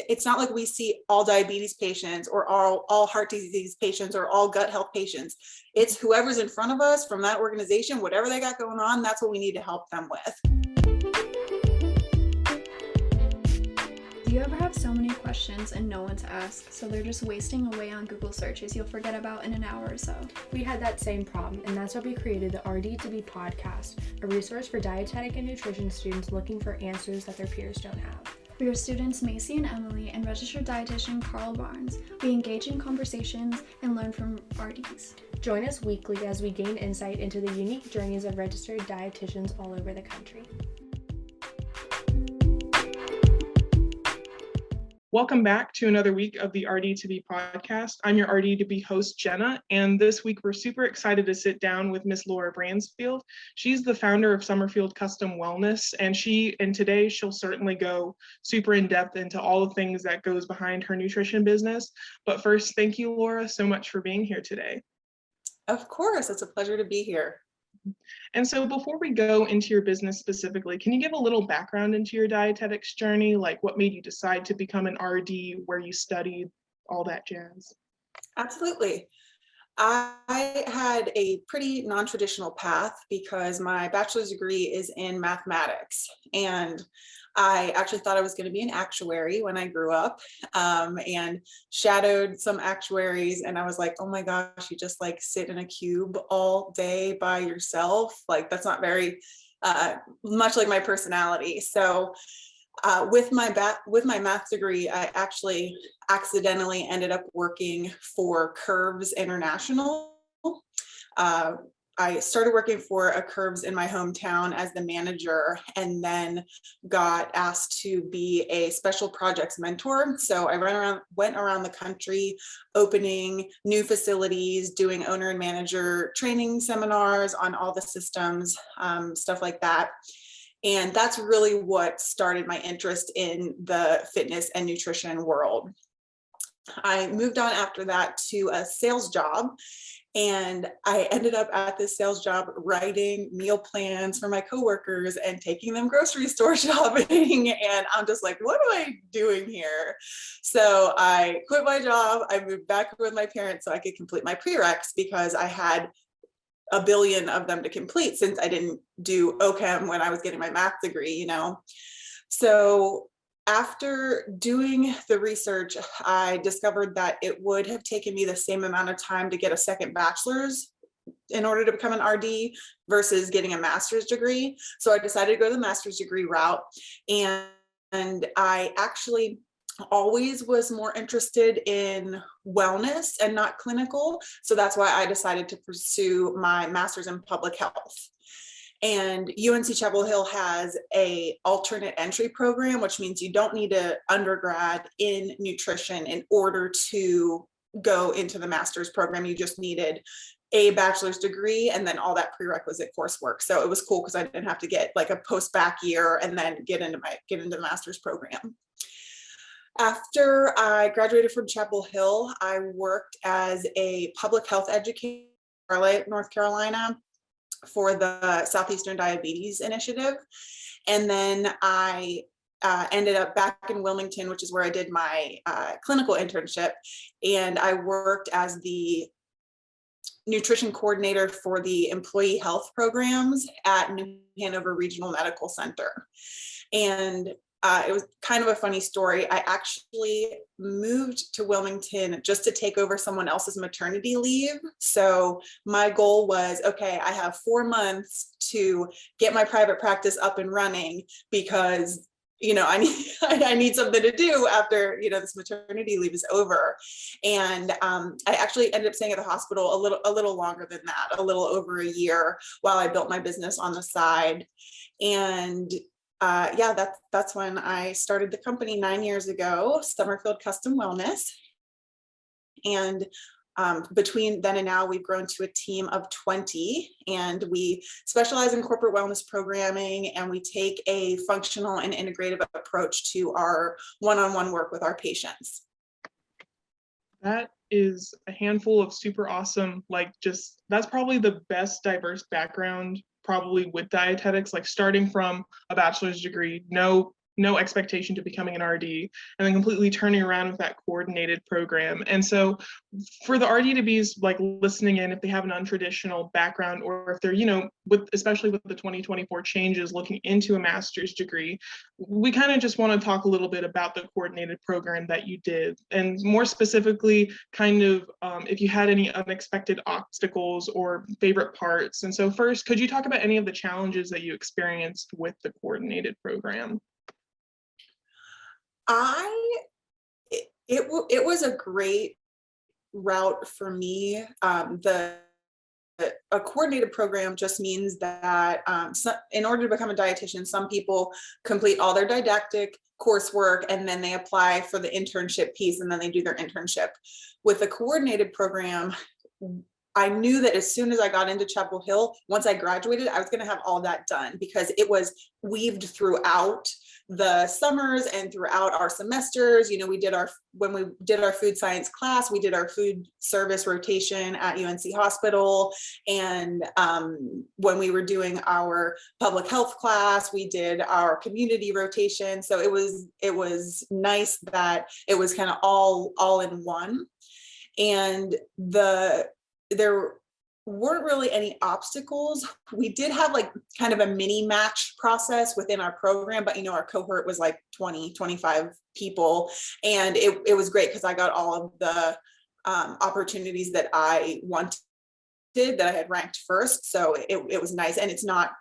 it's not like we see all diabetes patients or all heart disease patients or all gut health patients. It's whoever's in front of us from that organization, whatever they got going on, that's what we need to help them with. Do you ever have so many questions and no one to ask, so they're just wasting away on Google searches you'll forget about in an hour or so? We had that same problem, and that's why we created the RD2B podcast, a resource for dietetic and nutrition students looking for answers that their peers don't have. We are students Macy and Emily and registered dietitian Carl Barnes. We engage in conversations and learn from RDs. Join us weekly as we gain insight into the unique journeys of registered dietitians all over the country. Welcome back to another week of the RD2B podcast. I'm your RD2B host, Jenna, and this week we're super excited to sit down with Miss Laura Bransfield. She's the founder of Summerfield Custom Wellness, and today she'll certainly go super in depth into all the things that goes behind her nutrition business. But first, thank you, Laura, so much for being here today. Of course, it's a pleasure to be here. And so before we go into your business specifically, can you give a little background into your dietetics journey? Like what made you decide to become an RD, where you studied, all that jazz? Absolutely. I had a pretty non-traditional path because my bachelor's degree is in mathematics, and I actually thought I was going to be an actuary when I grew up, and shadowed some actuaries, and I was like, oh my gosh, you just like sit in a cube all day by yourself. Like that's not very much like my personality. So with my math degree, I actually accidentally ended up working for Curves International. I started working for a Curves in my hometown as the manager, and then got asked to be a special projects mentor. So I went around the country, opening new facilities, doing owner and manager training seminars on all the systems, stuff like that. And that's really what started my interest in the fitness and nutrition world. I moved on after that to a sales job, and I ended up at this sales job writing meal plans for my coworkers and taking them grocery store shopping. And I'm just like, what am I doing here? So I quit my job. I moved back with my parents so I could complete my prereqs, because I had a billion of them to complete since I didn't do OCHEM when I was getting my math degree, you know. So after doing the research, I discovered that it would have taken me the same amount of time to get a second bachelor's in order to become an RD versus getting a master's degree. So I decided to go the master's degree route, and I actually always was more interested in wellness and not clinical. So that's why I decided to pursue my master's in public health. And UNC Chapel Hill has a alternate entry program, which means you don't need an undergrad in nutrition in order to go into the master's program. You just needed a bachelor's degree and then all that prerequisite coursework. So it was cool because I didn't have to get like a post-bac year and then get into the master's program. After I graduated from Chapel Hill, I worked as a public health educator in Charlotte, North Carolina, for the Southeastern Diabetes Initiative. And then I ended up back in Wilmington, which is where I did my clinical internship. And I worked as the nutrition coordinator for the employee health programs at New Hanover Regional Medical Center. And it was kind of a funny story. I actually moved to Wilmington just to take over someone else's maternity leave. So my goal was, okay, I have 4 months to get my private practice up and running, because I need something to do after this maternity leave is over. And I actually ended up staying at the hospital a little longer than that, a little over a year, while I built my business on the side. And that's when I started the company 9 years ago, Summerfield Custom Wellness. And between then and now, we've grown to a team of 20, and we specialize in corporate wellness programming, and we take a functional and integrative approach to our one-on-one work with our patients. That is a handful of super awesome, that's probably the best diverse background probably with dietetics, like starting from a bachelor's degree, no no expectation to becoming an RD, and then completely turning around with that coordinated program. And so for the RD to be like listening in, if they have an untraditional background, or if they're, especially with the 2024 changes, looking into a master's degree, we kind of just want to talk a little bit about the coordinated program that you did, and more specifically, kind of if you had any unexpected obstacles or favorite parts. And so first, could you talk about any of the challenges that you experienced with the coordinated program? It was a great route for me. A coordinated program just means that in order to become a dietitian, some people complete all their didactic coursework and then they apply for the internship piece and then they do their internship. With a coordinated program, I knew that as soon as I got into Chapel Hill, once I graduated, I was going to have all that done because it was weaved throughout the summers and throughout our semesters. When we did our food science class, we did our food service rotation at UNC Hospital. And when we were doing our public health class, we did our community rotation. So it was nice that it was kind of all in one. And there weren't really any obstacles. We did have like kind of a mini match process within our program, but our cohort was like 25 people. And it was great because I got all of the opportunities that I wanted, that I had ranked first. So it was nice. And it's not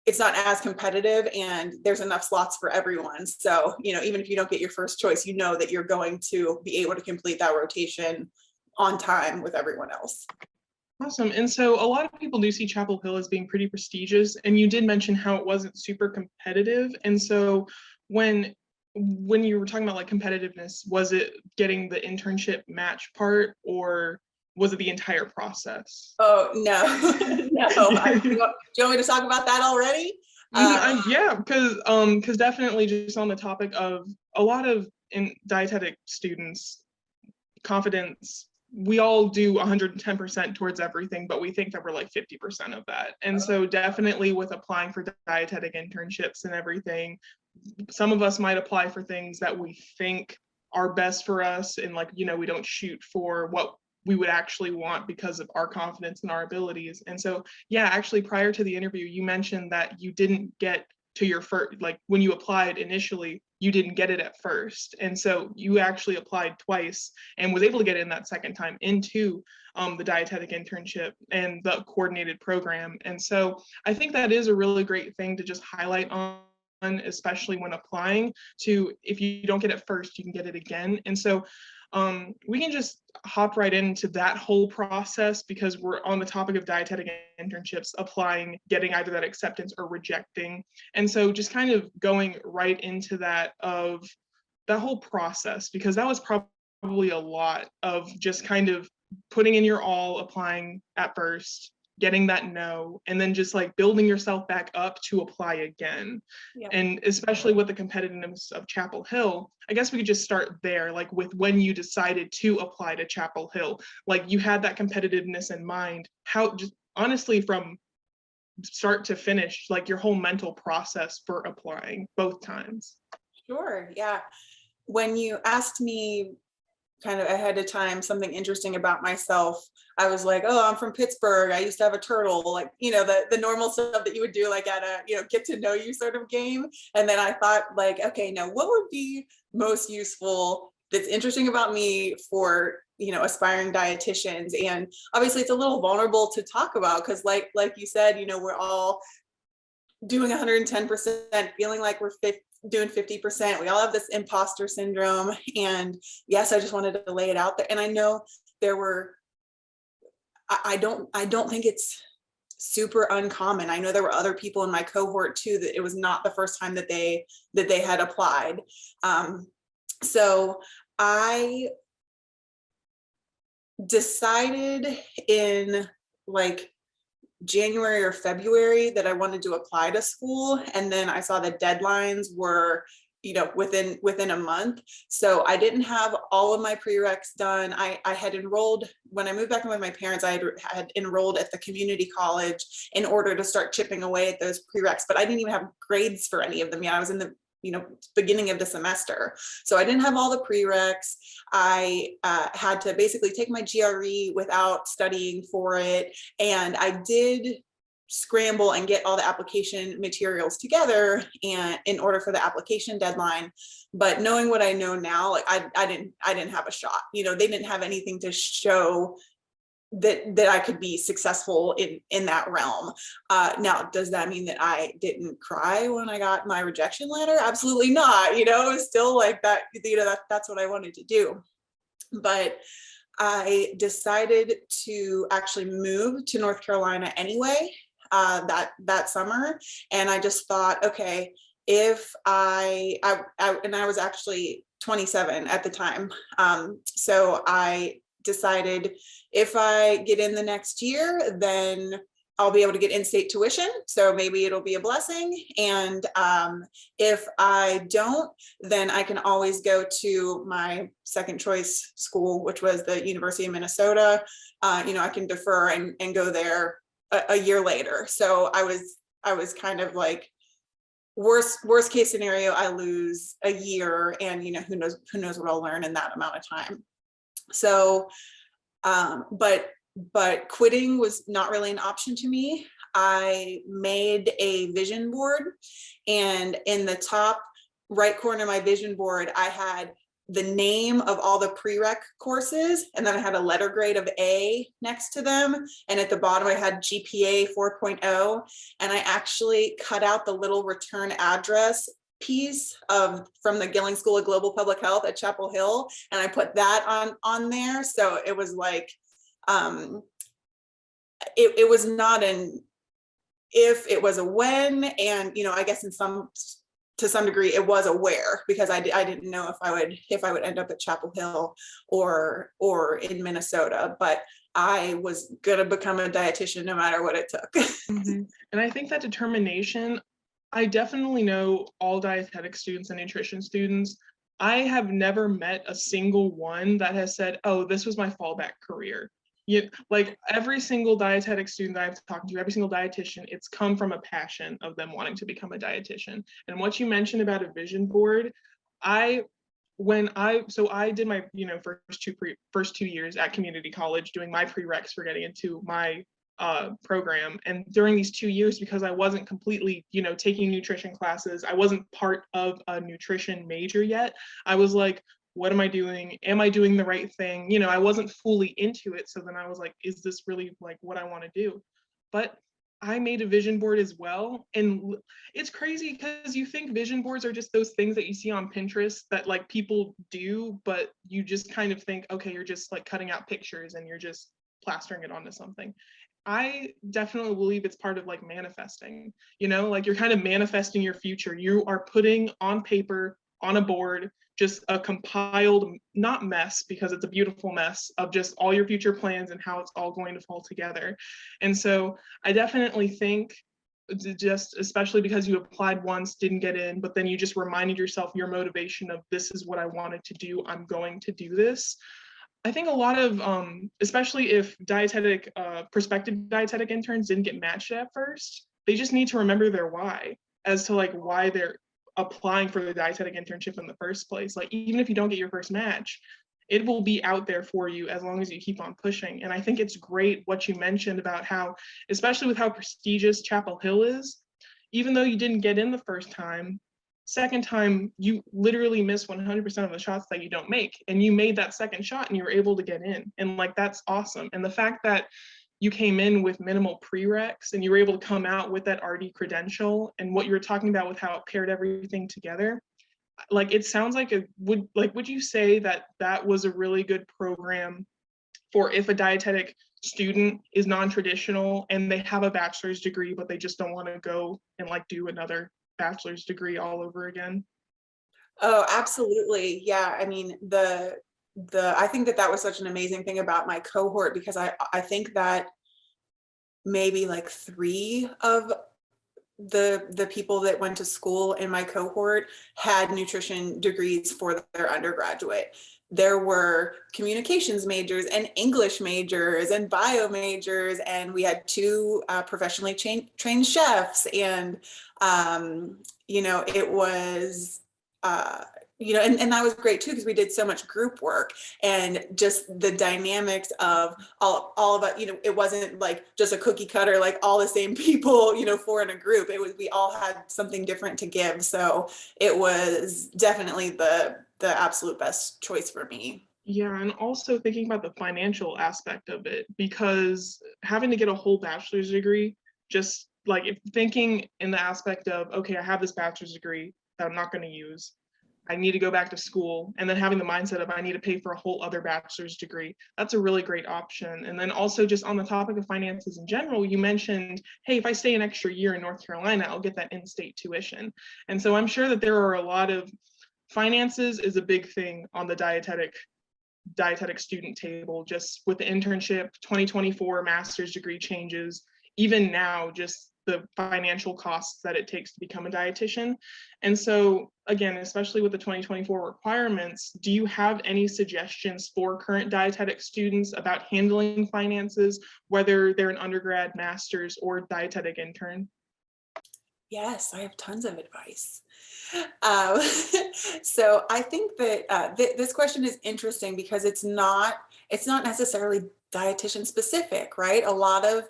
as competitive, and there's enough slots for everyone. So, even if you don't get your first choice, that you're going to be able to complete that rotation on time with everyone else. Awesome. And so a lot of people do see Chapel Hill as being pretty prestigious, and you did mention how it wasn't super competitive. And so when you were talking about like competitiveness, was it getting the internship match part, or was it the entire process? Oh, no. No. Do you want me to talk about that already? Yeah, because definitely just on the topic of a lot of dietetic students, confidence, we all do 110% towards everything, but we think that we're like 50% of that. And so definitely with applying for dietetic internships and everything, some of us might apply for things that we think are best for us, and we don't shoot for what we would actually want because of our confidence and our abilities. And so, yeah, actually prior to the interview, you mentioned that you didn't get to your first, when you applied initially, you didn't get it at first. And so you actually applied twice and was able to get in that second time into the dietetic internship and the coordinated program. And so I think that is a really great thing to just highlight on, especially when applying to, if you don't get it first, you can get it again. And so we can just hop right into that whole process, because we're on the topic of dietetic internships, applying, getting either that acceptance or rejecting. And so just kind of going right into that whole process, because that was probably a lot of just kind of putting in your all, applying at first, getting that no, and then just like building yourself back up to apply again. Yeah. And especially with the competitiveness of Chapel Hill, I guess we could just start there, like with when you decided to apply to Chapel Hill, like you had that competitiveness in mind, how, just honestly from start to finish, like your whole mental process for applying both times. Sure, yeah. When you asked me kind of ahead of time something interesting about myself, I was like, oh, I'm from Pittsburgh, I used to have a turtle, like, the normal stuff that you would do like at a get to know you sort of game. And then I thought like, okay, now what would be most useful that's interesting about me for aspiring dietitians? And obviously it's a little vulnerable to talk about, because like you said, we're all doing 110%, feeling like we're doing 50%. We all have this imposter syndrome. And yes, I just wanted to lay it out there. And I know I don't think it's super uncommon. I know there were other people in my cohort too, that it was not the first time that they had applied. So I decided in like January or February that I wanted to apply to school. And then I saw the deadlines were, within a month. So I didn't have all of my prereqs done. I had enrolled, when I moved back in with my parents, I had enrolled at the community college in order to start chipping away at those prereqs, but I didn't even have grades for any of them yet. I was in the beginning of the semester. So I didn't have all the prereqs. I had to basically take my GRE without studying for it. And I did scramble and get all the application materials together and in order for the application deadline. But knowing what I know now, like I didn't have a shot. They didn't have anything to show that I could be successful in that realm. Now, does that mean that I didn't cry when I got my rejection letter? Absolutely not. It was still like that, that's what I wanted to do. But I decided to actually move to North Carolina anyway, that summer. And I just thought, okay, if I was actually 27 at the time. So I decided if I get in the next year, then I'll be able to get in-state tuition. So maybe it'll be a blessing. And if I don't, then I can always go to my second choice school, which was the University of Minnesota. I can defer and go there a year later. So I was kind of like, worst case scenario, I lose a year, and who knows what I'll learn in that amount of time. So, but quitting was not really an option to me. I made a vision board, and in the top right corner of my vision board, I had the name of all the prereq courses, and then I had a letter grade of A next to them. And at the bottom, I had GPA 4.0, and I actually cut out the little return address piece from the Gilling School of Global Public Health at Chapel Hill, and I put that on there. So it was like, it was not an if, it was a when. And I guess to some degree it was a where, because I didn't know if I would end up at Chapel Hill or in Minnesota, but I was gonna become a dietitian no matter what it took. Mm-hmm. And I think that determination, I definitely know all dietetic students and nutrition students. I have never met a single one that has said, oh, this was my fallback career. Like every single dietetic student that I've talked to, every single dietitian, it's come from a passion of them wanting to become a dietitian. And what you mentioned about a vision board, I did my first 2 years at community college doing my prereqs for getting into my program. And during these 2 years, because I wasn't completely taking nutrition classes, I wasn't part of a nutrition major yet, I was like, what am I doing? Am I doing the right thing? I wasn't fully into it. So then I was like, is this really like what I want to do? But I made a vision board as well. And it's crazy because you think vision boards are just those things that you see on Pinterest that like people do, but you just kind of think, okay, you're just like cutting out pictures and you're just plastering it onto something. I definitely believe it's part of like manifesting, like you're kind of manifesting your future. You are putting on paper, on a board, just a compiled, not mess, because it's a beautiful mess of just all your future plans and how it's all going to fall together. And so I definitely think, just especially because you applied once, didn't get in, but then you just reminded yourself your motivation of this is what I wanted to do, I'm going to do this. I think a lot of, especially if prospective dietetic interns didn't get matched at first, they just need to remember their why as to like why they're applying for the dietetic internship in the first place. Like even if you don't get your first match, it will be out there for you as long as you keep on pushing. And I think it's great what you mentioned about how, especially with how prestigious Chapel Hill is, even though you didn't get in the first time, second time you literally miss 100% of the shots that you don't make, and you made that second shot and you were able to get in, and like that's awesome. And the fact that you came in with minimal prereqs and you were able to come out with that RD credential, and what you were talking about with how it paired everything together, like it sounds like would you say that that was a really good program for if a dietetic student is non-traditional and they have a bachelor's degree but they just don't want to go and like do another bachelor's degree all over again? Oh, absolutely. Yeah. I mean, I think that was such an amazing thing about my cohort, because I think that maybe like 3 of the people that went to school in my cohort had nutrition degrees for their undergraduate. There were communications majors and English majors and bio majors, and we had two professionally trained chefs. And, it was, and that was great too, because we did so much group work and just the dynamics of all of it, it wasn't like just a cookie cutter, like all the same people, four in a group. It was, we all had something different to give. So it was definitely the absolute best choice for me. Yeah, and also thinking about the financial aspect of it, because having to get a whole bachelor's degree, just like if thinking in the aspect of, okay, I have this bachelor's degree that I'm not going to use, I need to go back to school, and then having the mindset of I need to pay for a whole other bachelor's degree, that's a really great option. And then also just on the topic of finances in general, you mentioned, hey, if I stay an extra year in North Carolina, I'll get that in-state tuition. And so I'm sure that there are a lot of finances is a big thing on the dietetic student table, just with the internship, 2024 master's degree changes, even now, just the financial costs that it takes to become a dietitian. And so again, especially with the 2024 requirements, do you have any suggestions for current dietetic students about handling finances, whether they're an undergrad, master's, or dietetic intern? Yes, I have tons of advice. So I think that this question is interesting because it's not necessarily dietitian specific, right? A lot of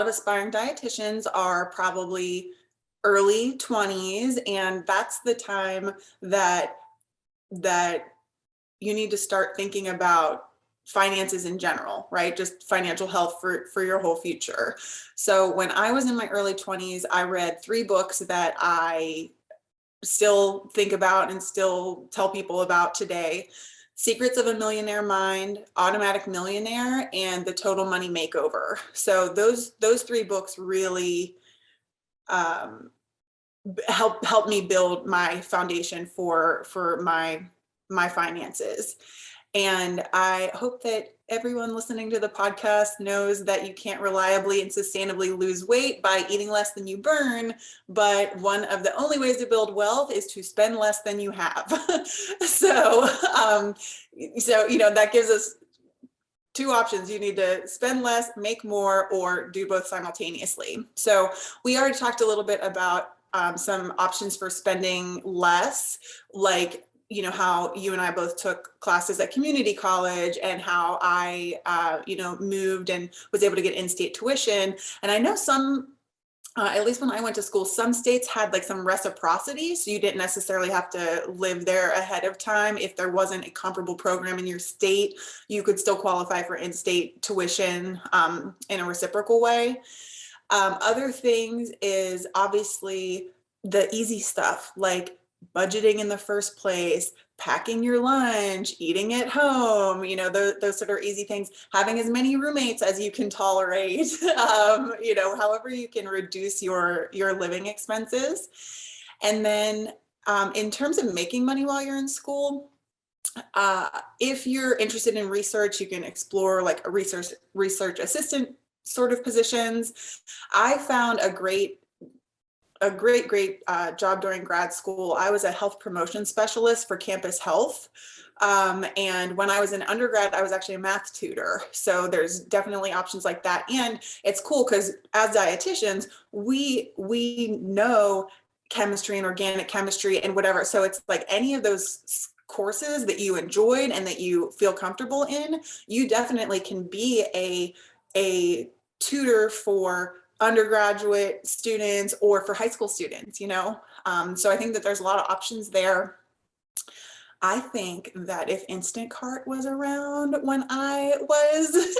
aspiring dietitians are probably early 20s, and that's the time that you need to start thinking about finances in general, right? Just financial health for your whole future. So when I was in my early 20s, I read 3 books that I still think about and still tell people about today: Secrets of a Millionaire Mind, Automatic Millionaire, and The Total Money Makeover. So those 3 books really help me build my foundation for my finances. And I hope that everyone listening to the podcast knows that you can't reliably and sustainably lose weight by eating less than you burn, but one of the only ways to build wealth is to spend less than you have. So that gives us 2 options. You need to spend less, make more, or do both simultaneously. So we already talked a little bit about some options for spending less, like how you and I both took classes at community college, and how I, moved and was able to get in-state tuition. And I know some, at least when I went to school, some states had like some reciprocity. So you didn't necessarily have to live there ahead of time. If there wasn't a comparable program in your state, you could still qualify for in-state tuition in a reciprocal way. Other things is obviously the easy stuff, like budgeting in the first place, packing your lunch, eating at home, those sort of easy things, having as many roommates as you can tolerate, however you can reduce your living expenses. And then in terms of making money while you're in school, if you're interested in research, you can explore like a research assistant sort of positions. I found a great job during grad school. I was a health promotion specialist for campus health. And when I was in undergrad, I was actually a math tutor. So there's definitely options like that. And it's cool because as dietitians, we know chemistry and organic chemistry and whatever. So it's like any of those courses that you enjoyed and that you feel comfortable in, you definitely can be a tutor for undergraduate students or for high school students, So I think that there's a lot of options there. I think that if Instacart was around when I was,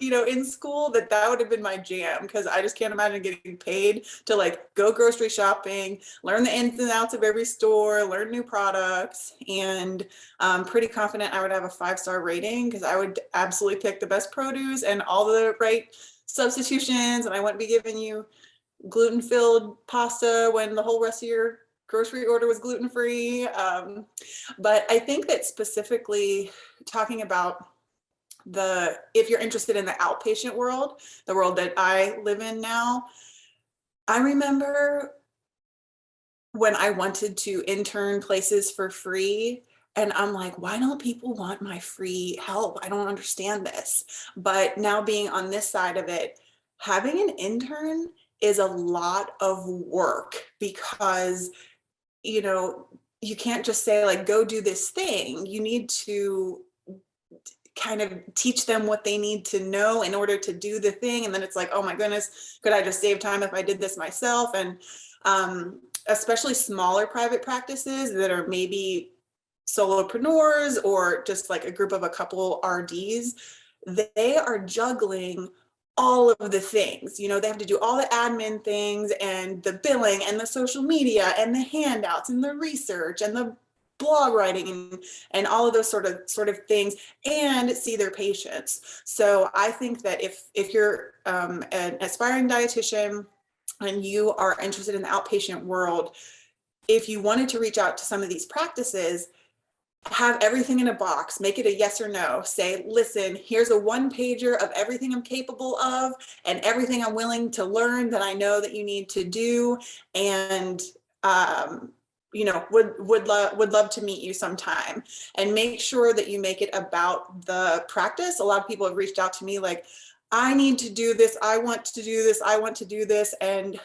in school, that would have been my jam, because I just can't imagine getting paid to like go grocery shopping, learn the ins and outs of every store, learn new products, and I'm pretty confident I would have a 5-star rating, because I would absolutely pick the best produce and all the right substitutions, and I wouldn't be giving you gluten-filled pasta when the whole rest of your grocery order was gluten-free. But I think that specifically talking about if you're interested in the outpatient world, the world that I live in now, I remember when I wanted to intern places for free, and I'm like, why don't people want my free help? I don't understand this. But now being on this side of it, having an intern is a lot of work because, you know, you can't just say like, go do this thing. You need to kind of teach them what they need to know in order to do the thing. And then it's like, oh my goodness, could I just save time if I did this myself? And especially smaller private practices that are maybe solopreneurs or just like a group of a couple RDs, they are juggling all of the things. You know, they have to do all the admin things and the billing and the social media and the handouts and the research and the blog writing and all of those sort of things, and see their patients. So I think that if you're an aspiring dietitian and you are interested in the outpatient world, if you wanted to reach out to some of these practices, have everything in a box, make it a yes or no. Say, listen, here's a one pager of everything I'm capable of and everything I'm willing to learn that I know that you need to do. And, you know, would love to meet you sometime, and make sure that you make it about the practice. A lot of people have reached out to me like, I need to do this. I want to do this. I want to do this. And,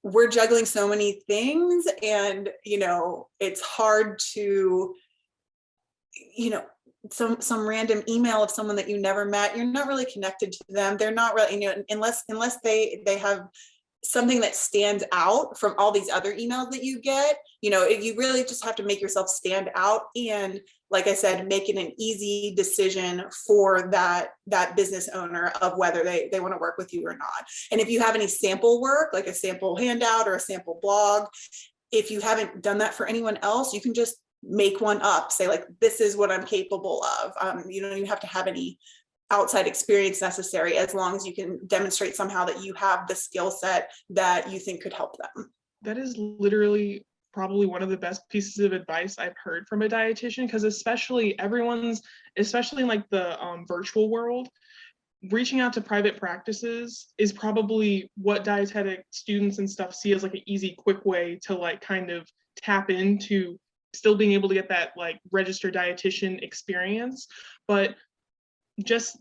we're juggling so many things, and you know, it's hard to, you know, some random email of someone that you never met, you're not really connected to them, they're not really, you know, unless they have something that stands out from all these other emails that you get. You know, you really just have to make yourself stand out, and like I said, make it an easy decision for that business owner of whether they want to work with you or not. And if you have any sample work, like a sample handout or a sample blog, if you haven't done that for anyone else, you can just make one up. Say like, this is what I'm capable of. You don't even have to have any outside experience necessary, as long as you can demonstrate somehow that you have the skill set that you think could help them. That is literally probably one of the best pieces of advice I've heard from a dietitian, because especially in like the virtual world, reaching out to private practices is probably what dietetic students and stuff see as like an easy, quick way to like kind of tap into still being able to get that like registered dietitian experience. But just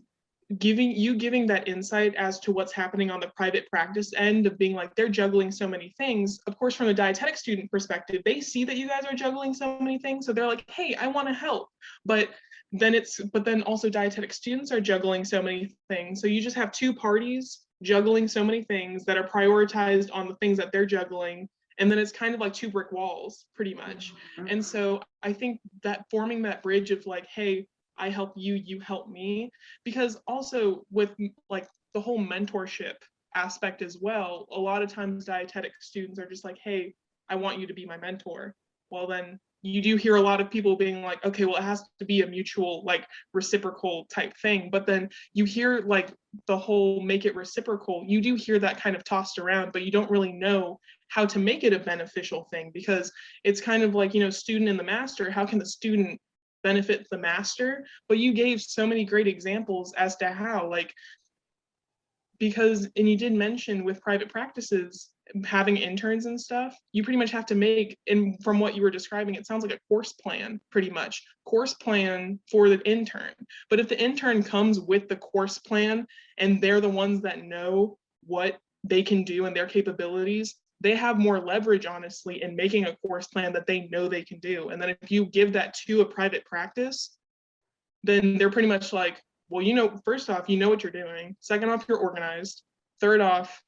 giving that insight as to what's happening on the private practice end of being like, they're juggling so many things. Of course, from a dietetic student perspective, they see that you guys are juggling so many things, so they're like, hey, I want to help. But then also dietetic students are juggling so many things, so you just have two parties juggling so many things that are prioritized on the things that they're juggling, and then it's kind of like two brick walls pretty much. And so I think that forming that bridge of like, hey, I help you, you help me. Because also with like the whole mentorship aspect as well, a lot of times dietetic students are just like, hey, I want you to be my mentor. Well, then you do hear a lot of people being like, okay, well, it has to be a mutual, like reciprocal type thing. But then you hear like the whole make it reciprocal, you do hear that kind of tossed around, but you don't really know how to make it a beneficial thing, because it's kind of like, you know, student and the master, how can the student benefit the master? But you gave so many great examples as to how, like, because, and you did mention with private practices having interns and stuff, you pretty much have to make, and from what you were describing, it sounds like a course plan, pretty much course plan for the intern. But if the intern comes with the course plan and they're the ones that know what they can do and their capabilities, they have more leverage, honestly, in making a course plan that they know they can do. And then if you give that to a private practice, then they're pretty much like, well, you know, first off, you know what you're doing. Second off, you're organized. Third off,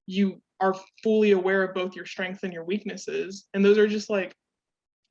you are fully aware of both your strengths and your weaknesses. And those are just like,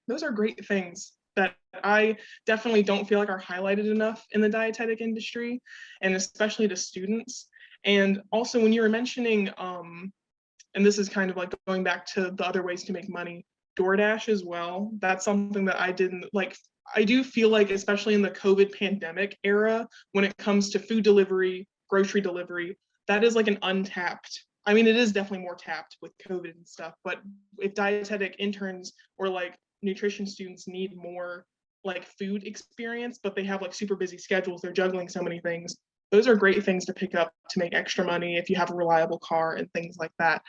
those are great things that I definitely don't feel like are highlighted enough in the dietetic industry, and especially to students. And also when you were mentioning, and this is kind of like going back to the other ways to make money, DoorDash as well. That's something that I didn't like. I do feel like, especially in the COVID pandemic era, when it comes to food delivery, grocery delivery, that is like an untapped. I mean, it is definitely more tapped with COVID and stuff, but if dietetic interns or like nutrition students need more like food experience, but they have like super busy schedules, they're juggling so many things, those are great things to pick up to make extra money if you have a reliable car and things like that.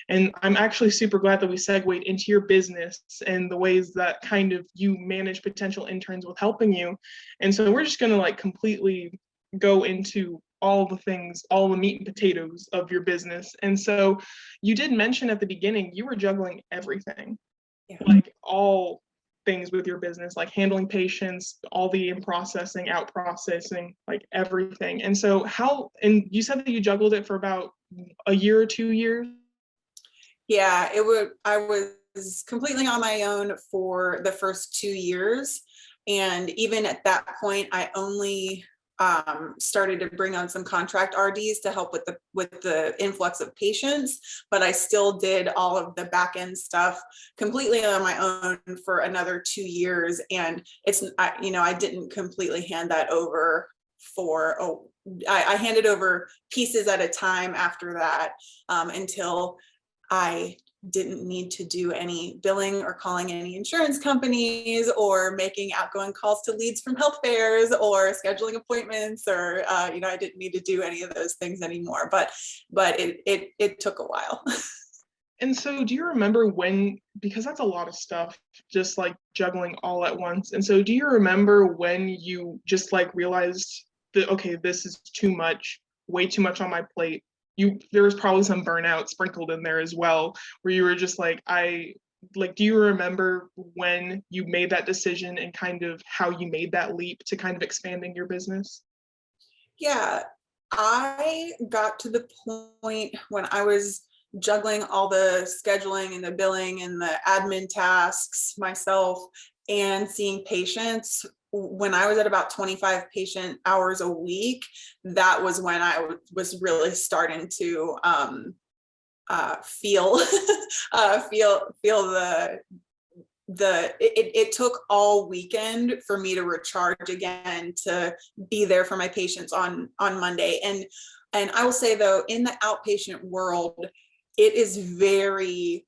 And I'm actually super glad that we segued into your business and the ways that kind of you manage potential interns with helping you. And so we're just going to like completely go into all the things, all the meat and potatoes of your business. And so you did mention at the beginning, you were juggling everything, like all things with your business, like handling patients, all the in processing, out processing, like everything. And so and you said that you juggled it for about a year or 2 years? Yeah, I was completely on my own for the first 2 years. And even at that point, I only started to bring on some contract RDs to help with the influx of patients, but I still did all of the back end stuff completely on my own for another 2 years. And I didn't completely hand that over I handed over pieces at a time after that, until I didn't need to do any billing or calling any insurance companies or making outgoing calls to leads from health fairs or scheduling appointments, or I didn't need to do any of those things anymore. But it took a while. And so do you remember when, because that's a lot of stuff, just like juggling all at once. And so do you remember when you just like realized that, okay, this is too much, way too much on my plate? There was probably some burnout sprinkled in there as well, where you were just like, do you remember when you made that decision and kind of how you made that leap to kind of expanding your business? Yeah, I got to the point when I was juggling all the scheduling and the billing and the admin tasks myself and seeing patients. When I was at about 25 patient hours a week, that was when I was really starting to feel it took all weekend for me to recharge again, to be there for my patients on Monday. And I will say though, in the outpatient world, it is very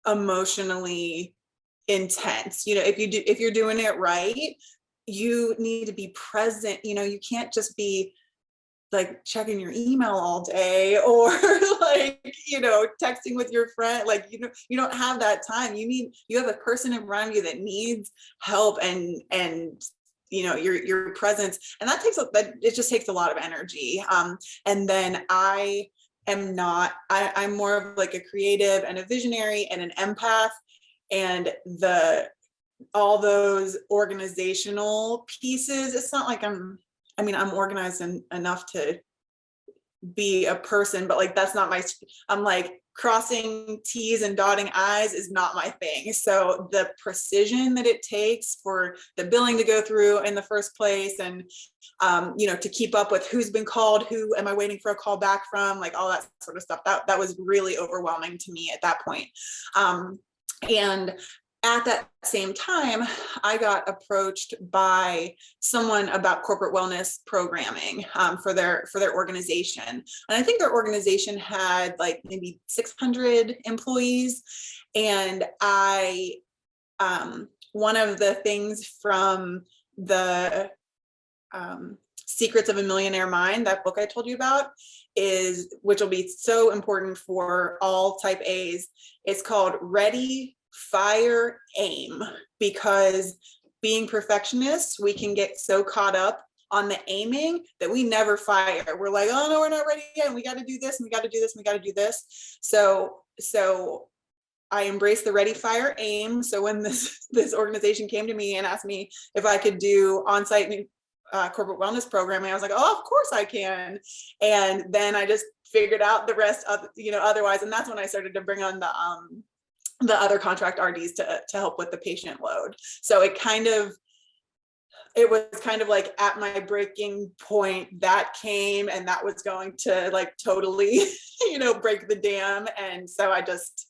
emotionally intense. If you're doing it right, you need to be present. You can't just be like checking your email all day or like, texting with your friend. Like, you don't have that time. You have a person around you that needs help and your presence. And it just takes a lot of energy. And then I'm more of like a creative and a visionary and an empath, and all those organizational pieces. It's not like I'm organized enough to be a person, but like, that's not I'm like, crossing T's and dotting I's is not my thing. So the precision that it takes for the billing to go through in the first place, and to keep up with who's been called, who am I waiting for a call back from, like all that sort of stuff, that was really overwhelming to me at that point. And at that same time, I got approached by someone about corporate wellness programming for their organization. And I think their organization had like maybe 600 employees. And one of the things from the Secrets of a Millionaire Mind, that book I told you about, which will be so important for all type A's, it's called Ready, Fire, Aim. Because being perfectionists, we can get so caught up on the aiming that we never fire. We're like, oh no, we're not ready yet. We got to do this, and we got to do this, and we got to do this. So I embraced the Ready, Fire, Aim. So when this organization came to me and asked me if I could do on-site corporate wellness programming, I was like, oh, of course I can. And then I just figured out the rest of, otherwise. And that's when I started to bring on the other contract RDs to help with the patient load. So it was kind of like at my breaking point that came, and that was going to like totally, break the dam. And so I just,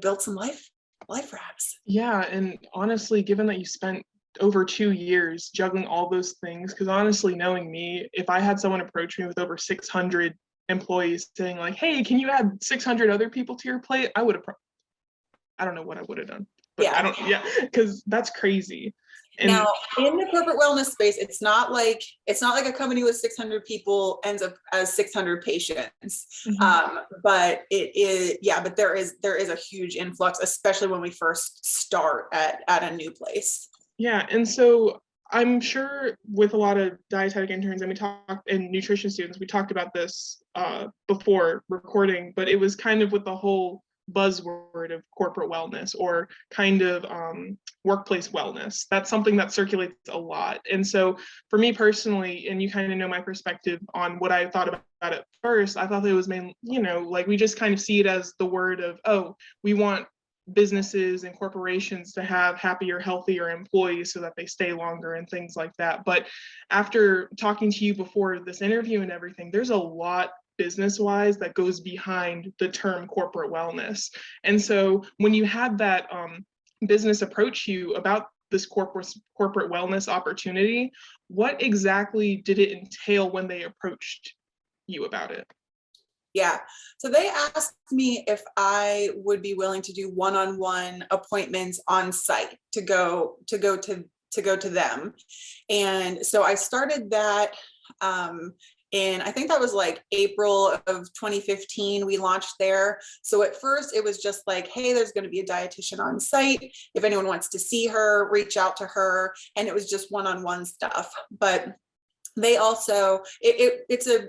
built some life rafts. Yeah. And honestly, given that you spent over 2 years juggling all those things, because honestly, knowing me, if I had someone approach me with over 600 employees saying like, hey, can you add 600 other people to your plate? I don't know what I would have done. But yeah. Because that's crazy. And Now, in the corporate wellness space, it's not like a company with 600 people ends up as 600 patients. But it is, yeah, but there is a huge influx, especially when we first start at a new place. yeah, and so I'm sure with a lot of dietetic interns and nutrition students, we talked about this before recording, but it was kind of with the whole buzzword of corporate wellness or kind of workplace wellness. That's something that circulates a lot. And so for me personally, and you kind of know my perspective on what I thought about it first, I thought that it was mainly, like we just kind of see it as the word of, oh, we want businesses and corporations to have happier, healthier employees so that they stay longer and things like that. But after talking to you before this interview and everything, there's a lot business-wise that goes behind the term corporate wellness. And so when you had that business approach you about this corporate wellness opportunity, what exactly did it entail when they approached you about it? Yeah, so they asked me if I would be willing to do one-on-one appointments on site to go to them. And so I started that in, I think that was like April of 2015, we launched there. So at first it was just like, hey, there's going to be a dietitian on site. If anyone wants to see her, reach out to her. And it was just one-on-one stuff. But they also, it's a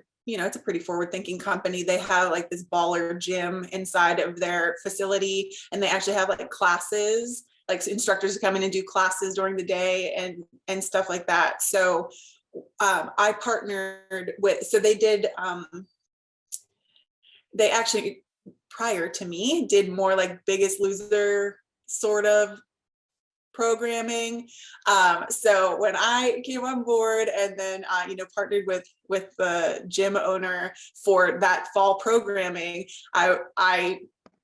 pretty forward-thinking company. They have like this baller gym inside of their facility, and they actually have like classes, like instructors come in and do classes during the day and stuff like that. So I partnered with, so they did, they actually, prior to me, did more like Biggest Loser sort of programming. So when I came on board and then partnered with the gym owner for that fall programming, I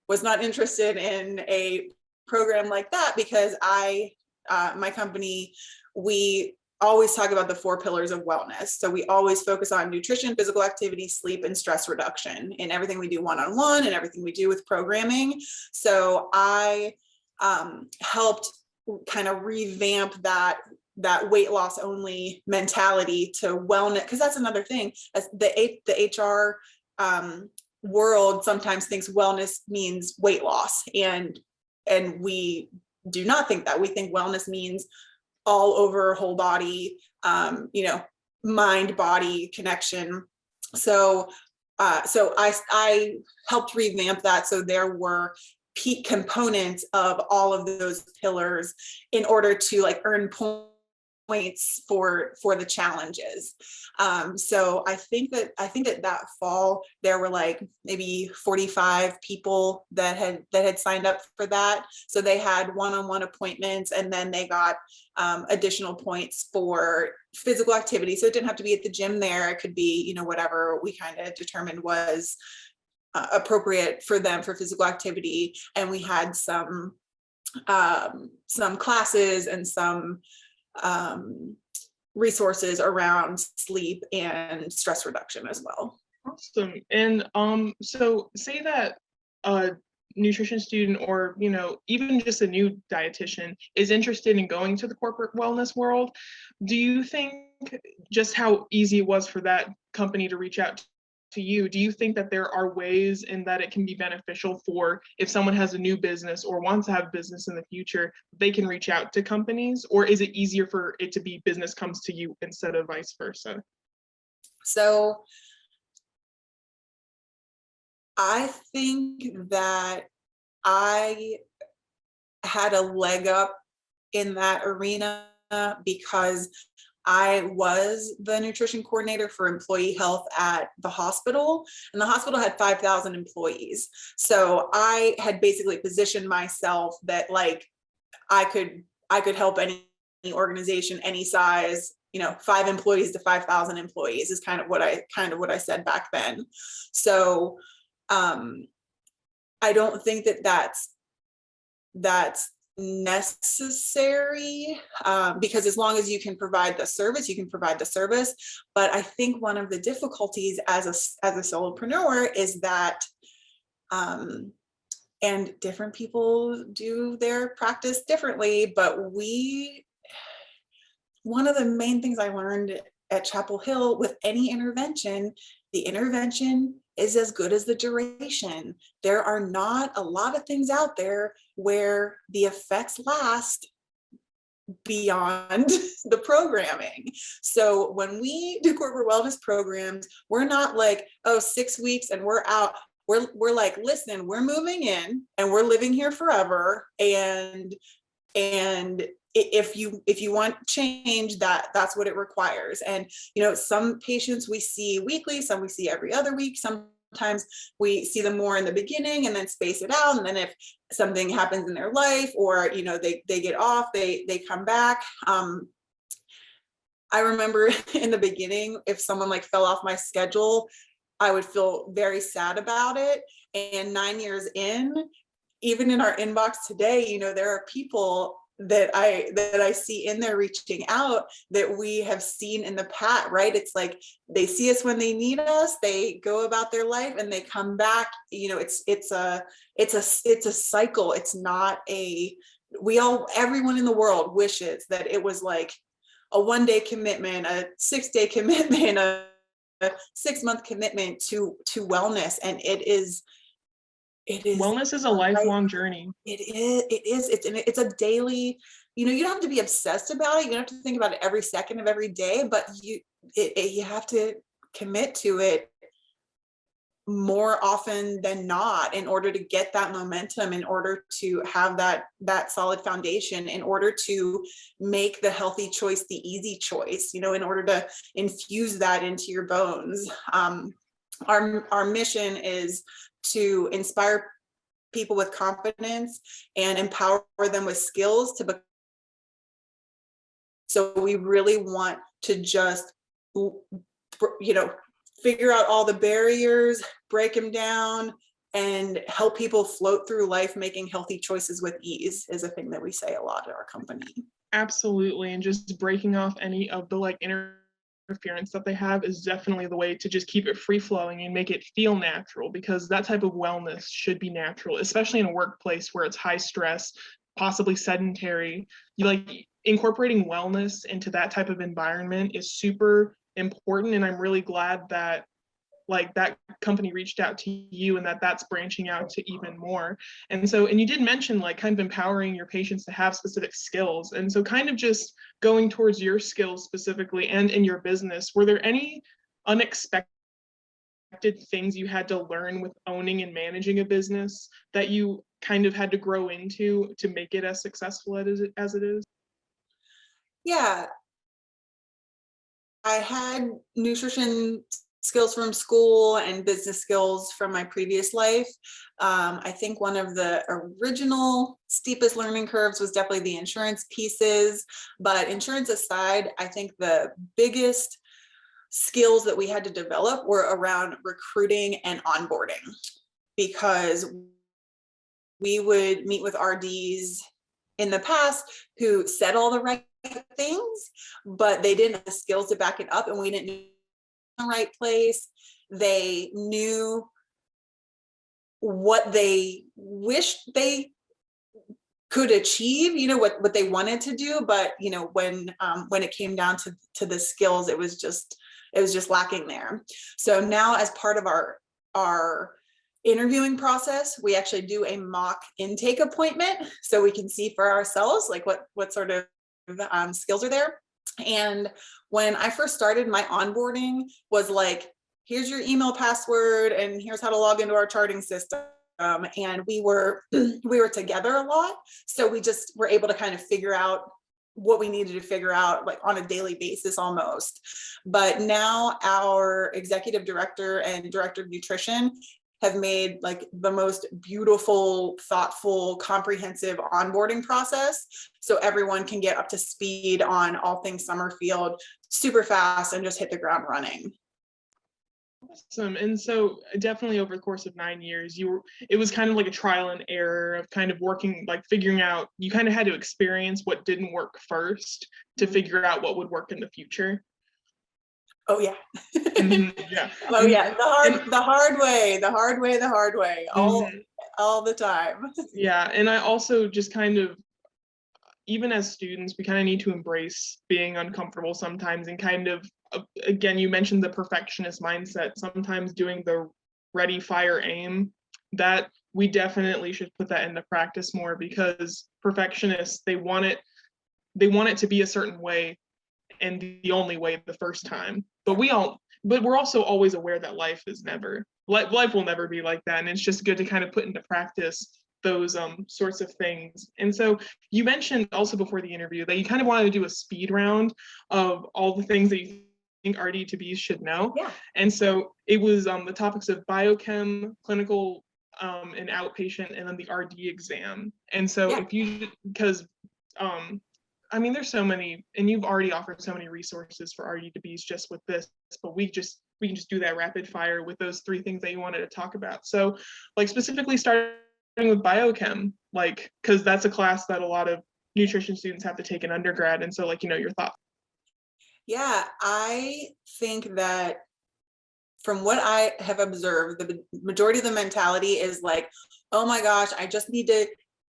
was not interested in a program like that because my company, we always talk about the 4 pillars of wellness. So we always focus on nutrition, physical activity, sleep, and stress reduction in everything we do one-on-one and everything we do with programming. So I helped kind of revamp that weight loss only mentality to wellness, because that's another thing. As the HR world sometimes thinks wellness means weight loss, and we do not think that. We think wellness means all over, whole body, mind body connection. So I helped revamp that. So there were peak components of all of those pillars in order to like earn points for the challenges. So I think that fall there were like maybe 45 people that had signed up for that. So they had one-on-one appointments, and then they got additional points for physical activity. So it didn't have to be at the gym there. It could be, whatever we kind of determined was appropriate for them for physical activity. And we had some classes and some resources around sleep and stress reduction as well. Awesome. And so say that a nutrition student or even just a new dietitian is interested in going to the corporate wellness world. Do you think just how easy it was for that company to reach out to you? Do you think that there are ways in that it can be beneficial for if someone has a new business or wants to have business in the future, they can reach out to companies? Or is it easier for it to be business comes to you instead of vice versa? So I think that I had a leg up in that arena because I was the nutrition coordinator for employee health at the hospital, and the hospital had 5,000 employees. So I had basically positioned myself that like I could help any organization, any size, 5 employees to 5,000 employees is kind of what I said back then. So I don't think that that's necessary, because as long as you can provide the service, you can provide the service. But I think one of the difficulties as a solopreneur is that, and different people do their practice differently, but we one of the main things I learned at Chapel Hill, with any intervention, the intervention is as good as the duration. There are not a lot of things out there where the effects last beyond the programming. So when we do corporate wellness programs, we're not like, oh, 6 weeks and we're out. We're like, listen, we're moving in and we're living here forever. And if you want change, that's what it requires. And some patients we see weekly, some we see every other week. Sometimes we see them more in the beginning and then space it out. And then if something happens in their life, or they get off, they come back. I remember in the beginning, if someone like fell off my schedule, I would feel very sad about it. And 9 years in, even in our inbox today, there are people that I see in there reaching out that we have seen in the past, right? It's like they see us when they need us, they go about their life and they come back. It's a cycle. It's not everyone in the world wishes that it was like a 1-day commitment, a 6-day commitment, a 6-month commitment to wellness. And it is wellness is a lifelong journey. It is it's a daily, you don't have to be obsessed about it, you don't have to think about it every second of every day, but you have to commit to it more often than not in order to get that momentum, in order to have that solid foundation, in order to make the healthy choice the easy choice, in order to infuse that into your bones. Our mission is to inspire people with confidence and empower them with skills so we really want to just figure out all the barriers, break them down, and help people float through life making healthy choices with ease is a thing that we say a lot at our company. Absolutely. And just breaking off any of the interference that they have is definitely the way to just keep it free flowing and make it feel natural, because that type of wellness should be natural, especially in a workplace where it's high stress, possibly sedentary. Incorporating wellness into that type of environment is super important. And I'm really glad that that company reached out to you and that's branching out to even more. And you did mention kind of empowering your patients to have specific skills. And so kind of just going towards your skills specifically and in your business, were there any unexpected things you had to learn with owning and managing a business that you kind of had to grow into to make it as successful as it is? Yeah. I had nutrition skills from school and business skills from my previous life. I think one of the original steepest learning curves was definitely the insurance pieces, but insurance aside, I think the biggest skills that we had to develop were around recruiting and onboarding, because we would meet with RDs in the past who said all the right things, but they didn't have the skills to back it up, and we didn't know the right place. They knew what they wished they could achieve, what they wanted to do, but when it came down to the skills, it was just lacking there. So now, as part of our interviewing process, we actually do a mock intake appointment so we can see for ourselves what sort of skills are there. And when I first started, my onboarding was here's your email password and here's how to log into our charting system. And we were together a lot, so we just were able to kind of figure out what we needed to figure out on a daily basis almost. But now our executive director and director of nutrition have made the most beautiful, thoughtful, comprehensive onboarding process, so everyone can get up to speed on all things Summerfield super fast and just hit the ground running. Awesome. And so definitely over the course of 9 years, it was kind of like a trial and error of kind of working, figuring out, you kind of had to experience what didn't work first to figure out what would work in the future. Oh yeah. Yeah. Oh yeah. The hard way, all the time. Yeah. And I also just kind of, even as students, we kind of need to embrace being uncomfortable sometimes, and kind of, again, you mentioned the perfectionist mindset, sometimes doing the ready, fire, aim, that we definitely should put that into practice more, because perfectionists, they want it to be a certain way and the only way the first time. But we're also always aware that life will never be like that. And it's just good to kind of put into practice those sorts of things. And so you mentioned also before the interview that you kind of wanted to do a speed round of all the things that you think RD to Bs should know. Yeah. And so it was the topics of biochem, clinical, and outpatient, and then the RD exam. And so because I mean, there's so many, and you've already offered so many resources for RD to Bs just with this, but we can just do that rapid fire with those 3 things that you wanted to talk about. So like specifically starting with biochem, like, because that's a class that a lot of nutrition students have to take in undergrad. And so like, your thoughts. Yeah, I think that from what I have observed, the majority of the mentality is like, oh my gosh, I just need to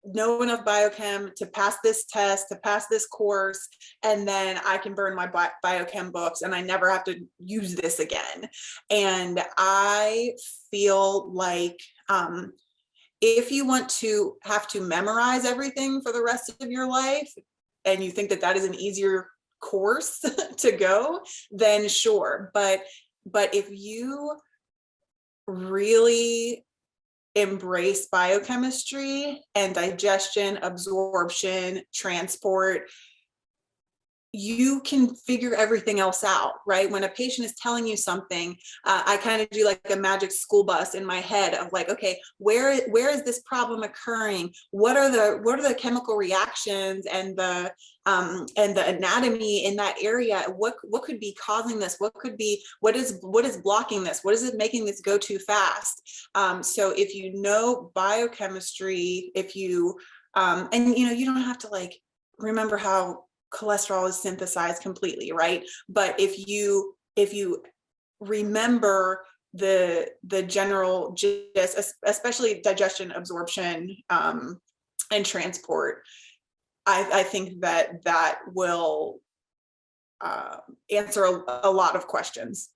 know enough biochem to pass this test, to pass this course, and then I can burn my biochem books and I never have to use this again. And I feel like if you want to have to memorize everything for the rest of your life, and you think that that is an easier course to go, then sure. But if you really embrace biochemistry and digestion, absorption, transport, you can figure everything else out, right? When a patient is telling you something, I kind of do like a magic school bus in my head of like, okay, where is this problem occurring? What are the chemical reactions and the anatomy in that area? What could be causing this? What is blocking this? What is it making this go too fast? So if you know biochemistry, if you and you don't have to like remember how cholesterol is synthesized completely, right? But if you remember the general gist, especially digestion, absorption, and transport, I think that will answer a lot of questions.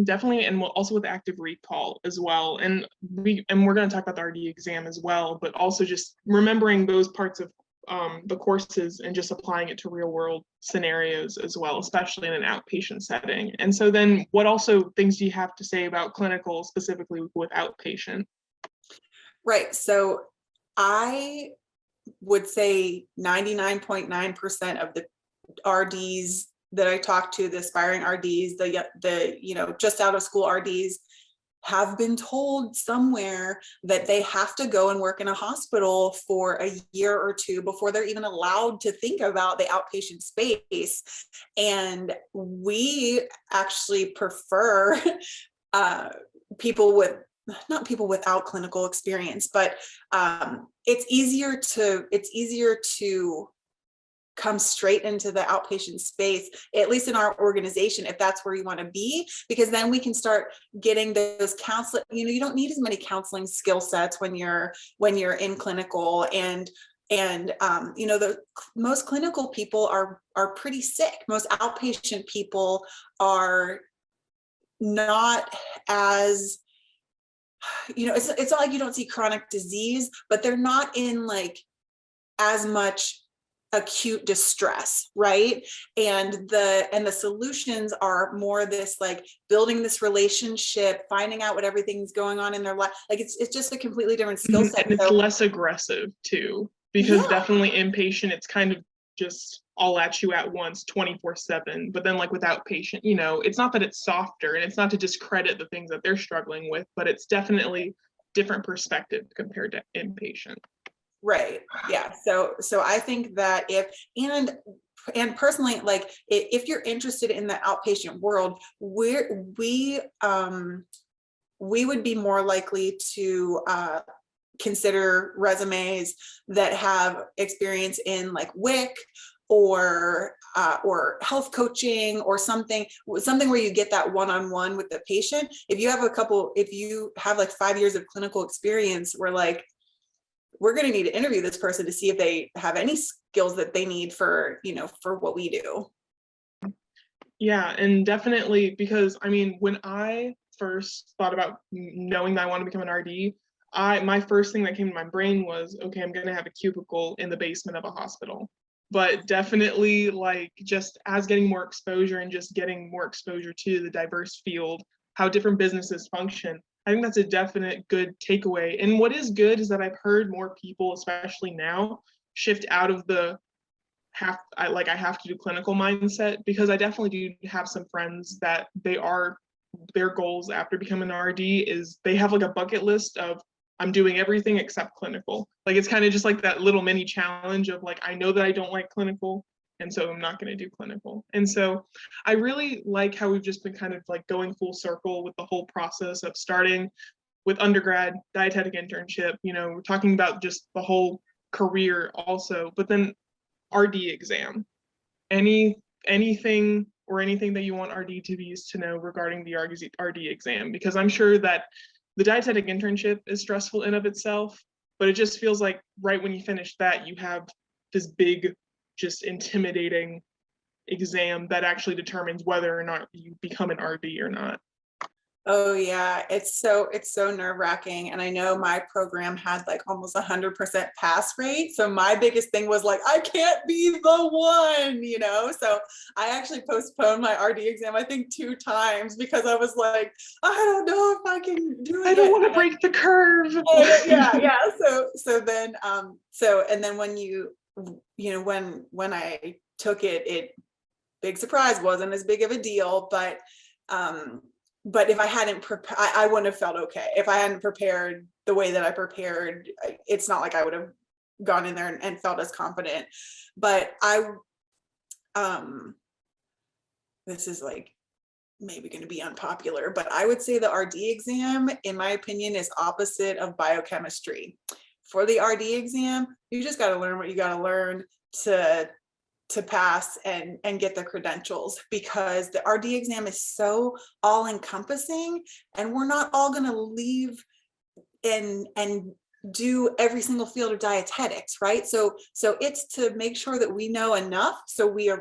Definitely, and also with active recall as well. And we're going to talk about the RD exam as well, but also just remembering those parts of the courses and just applying it to real world scenarios as well, especially in an outpatient setting. And so then what also things do you have to say about clinical, specifically with outpatient? Right. So I would say 99.9% of the RDs that I talk to, the aspiring RDs, the just out of school RDs, have been told somewhere that they have to go and work in a hospital for a year or 2 before they're even allowed to think about the outpatient space. And we actually prefer not people without clinical experience, but it's easier to come straight into the outpatient space, at least in our organization, if that's where you want to be, because then we can start getting those counseling. You don't need as many counseling skill sets when you're in clinical, and the most clinical people are pretty sick. Most outpatient people are not as, it's not like you don't see chronic disease, but they're not in like as much acute distress, right? And the solutions are more this like building this relationship, finding out what everything's going on in their life. Like it's just a completely different skill set. And it's less aggressive too, because definitely inpatient, it's kind of just all at you at once 24/7. But then like with outpatient, it's not that it's softer, and it's not to discredit the things that they're struggling with, but it's definitely different perspective compared to inpatient. Right. Yeah. So I think that and personally, like if you're interested in the outpatient world, we would be more likely to consider resumes that have experience in like WIC or health coaching, or something where you get that one-on-one with the patient. If you have like 5 years of clinical experience, we're like, we're going to need to interview this person to see if they have any skills that they need for, for what we do. Yeah, and definitely, because I mean, when I first thought about knowing that I want to become an RD, my first thing that came to my brain was, okay, I'm going to have a cubicle in the basement of a hospital. But definitely, like, just as getting more exposure and just getting more exposure to the diverse field, how different businesses function, I think that's a definite good takeaway. And what is good is that I've heard more people, especially now, shift out of the I have to do clinical mindset, because I definitely do have some friends that their goals after becoming an RD is they have like a bucket list of, I'm doing everything except clinical. Like, it's kind of just like that little mini challenge of like, I know that I don't like clinical, and so I'm not going to do clinical. And so I really like how we've just been kind of like going full circle with the whole process of starting with undergrad, dietetic internship, we're talking about just the whole career also, but then RD exam. Anything that you want RD to be to know regarding the RD exam, because I'm sure that the dietetic internship is stressful in of itself, but it just feels like right when you finish that, you have this big, just intimidating exam that actually determines whether or not you become an RD or not. Oh yeah, it's so nerve-wracking. And I know my program had like almost 100% pass rate. So my biggest thing was like, I can't be the one, So I actually postponed my RD exam, I think 2 times, because I was like, I don't know if I can do it. I don't want to break the curve. Yeah. So then and then when when I took it, big surprise, wasn't as big of a deal, but if I hadn't prepared, I wouldn't have felt okay. If I hadn't prepared the way that I prepared, it's not like I would have gone in there and felt as confident. But this is like maybe going to be unpopular, but I would say the RD exam, in my opinion, is opposite of biochemistry. For the RD exam, you just got to learn what you got to learn to pass and get the credentials, because the RD exam is so all encompassing, and we're not all going to leave and do every single field of dietetics, right? So it's to make sure that we know enough so we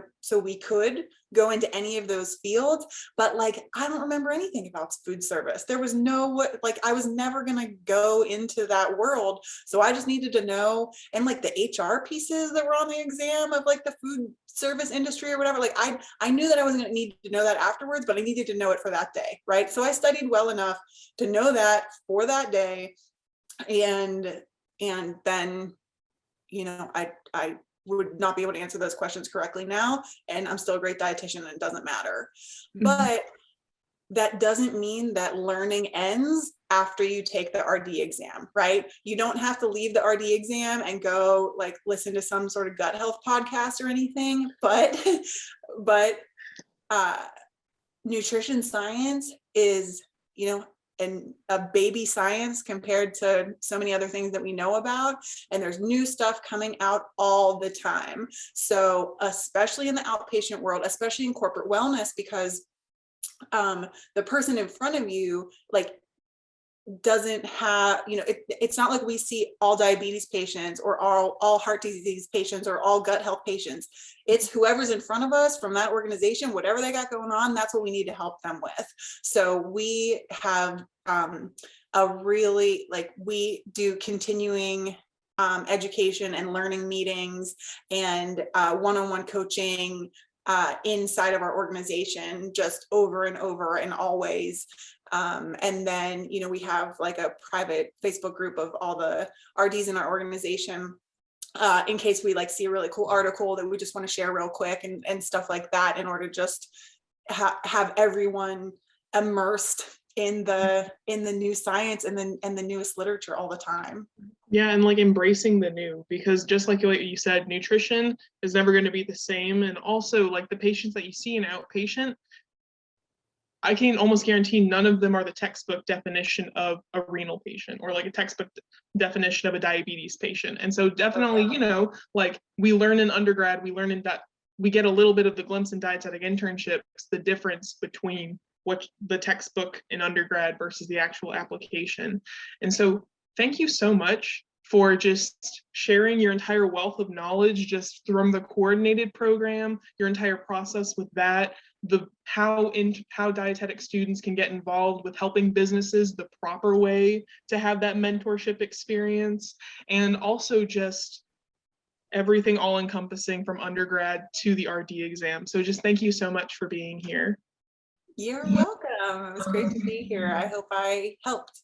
could go into any of those fields. But like, I don't remember anything about food service. There was I was never going to go into that world. So I just needed to know, and like the HR pieces that were on the exam of like the food service industry or whatever, like I knew that I wasn't going to need to know that afterwards, but I needed to know it for that day, right? So I studied well enough to know that for that day. And then, I would not be able to answer those questions correctly now, and I'm still a great dietitian, and it doesn't matter. Mm-hmm. But that doesn't mean that learning ends after you take the RD exam, right? You don't have to leave the RD exam and go like listen to some sort of gut health podcast or anything, but nutrition science is, and a baby science compared to so many other things that we know about. And there's new stuff coming out all the time. So especially in the outpatient world, especially in corporate wellness, because the person in front of you, like, doesn't have, it's not like we see all diabetes patients or all heart disease patients or all gut health patients. It's whoever's in front of us from that organization, whatever they got going on, that's what we need to help them with. So we have we do continuing education and learning meetings and one-on-one coaching inside of our organization, just over and over and always. And then, we have like a private Facebook group of all the RDs in our organization, in case we see a really cool article that we just want to share real quick and stuff like that, in order to just have everyone immersed in the new science and the newest literature all the time. Yeah, and embracing the new, because just like you said, nutrition is never going to be the same. And also the patients that you see in outpatient, I can almost guarantee none of them are the textbook definition of a renal patient or a textbook definition of a diabetes patient. And so definitely, we learn in undergrad, we learn in that we get a little bit of the glimpse in dietetic internships, the difference between what the textbook in undergrad versus the actual application. And so thank you so much for just sharing your entire wealth of knowledge just from the coordinated program, your entire process with that, how dietetic students can get involved with helping businesses the proper way to have that mentorship experience, and also just everything all encompassing from undergrad to the RD exam. So just thank you so much for being here. You're welcome. It was great to be here. I hope I helped.